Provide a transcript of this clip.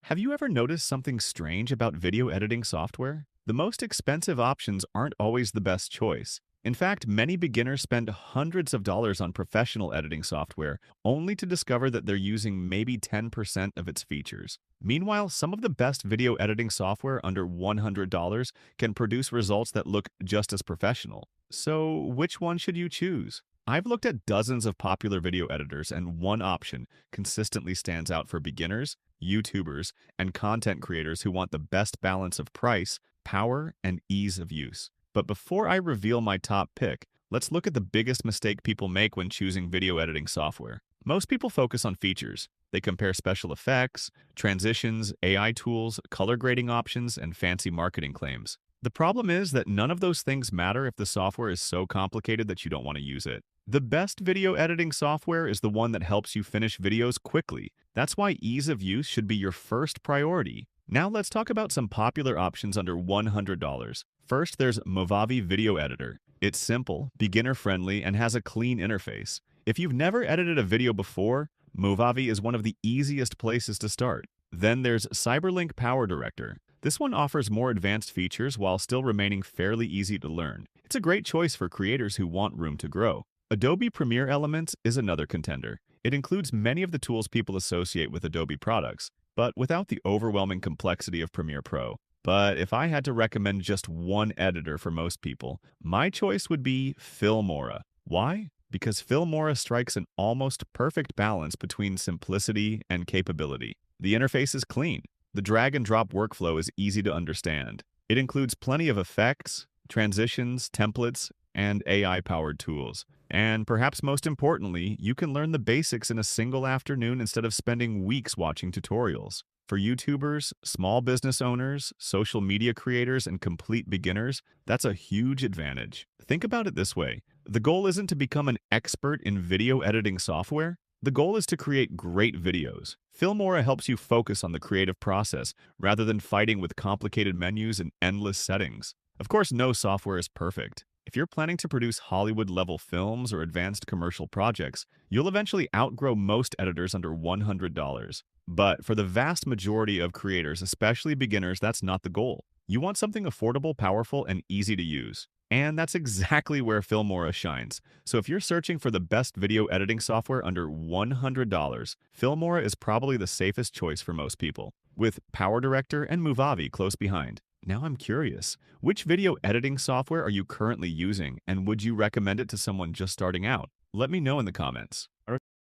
Have you ever noticed something strange about video editing software? The most expensive options aren't always the best choice. In fact, many beginners spend hundreds of dollars on professional editing software only to discover that they're using maybe 10% of its features. Meanwhile, some of the best video editing software under $100 can produce results that look just as professional. So, which one should you choose? I've looked at dozens of popular video editors, and one option consistently stands out for beginners, YouTubers, and content creators who want the best balance of price, power, and ease of use. But before I reveal my top pick, let's look at the biggest mistake people make when choosing video editing software. Most people focus on features. They compare special effects, transitions, AI tools, color grading options, and fancy marketing claims. The problem is that none of those things matter if the software is so complicated that you don't want to use it. The best video editing software is the one that helps you finish videos quickly. That's why ease of use should be your first priority. Now let's talk about some popular options under $100. First, there's Movavi Video Editor. It's simple, beginner-friendly, and has a clean interface. If you've never edited a video before, Movavi is one of the easiest places to start. Then there's Cyberlink Power Director. This one offers more advanced features while still remaining fairly easy to learn. It's a great choice for creators who want room to grow. Adobe Premiere Elements is another contender. It includes many of the tools people associate with Adobe products, but without the overwhelming complexity of Premiere Pro. But if I had to recommend just one editor for most people, my choice would be Filmora. Why? Because Filmora strikes an almost perfect balance between simplicity and capability. The interface is clean. The drag and drop workflow is easy to understand. It includes plenty of effects, transitions, templates, and AI-powered tools. And perhaps most importantly, you can learn the basics in a single afternoon instead of spending weeks watching tutorials. For YouTubers, small business owners, social media creators, and complete beginners, that's a huge advantage. Think about it this way. The goal isn't to become an expert in video editing software. The goal is to create great videos. Filmora helps you focus on the creative process rather than fighting with complicated menus and endless settings. Of course, no software is perfect. If you're planning to produce Hollywood-level films or advanced commercial projects, you'll eventually outgrow most editors under $100. But for the vast majority of creators, especially beginners, that's not the goal. You want something affordable, powerful, and easy to use. And that's exactly where Filmora shines. So if you're searching for the best video editing software under $100, Filmora is probably the safest choice for most people, with Power Director and Movavi close behind. Now I'm curious, which video editing software are you currently using, and would you recommend it to someone just starting out? Let me know in the comments.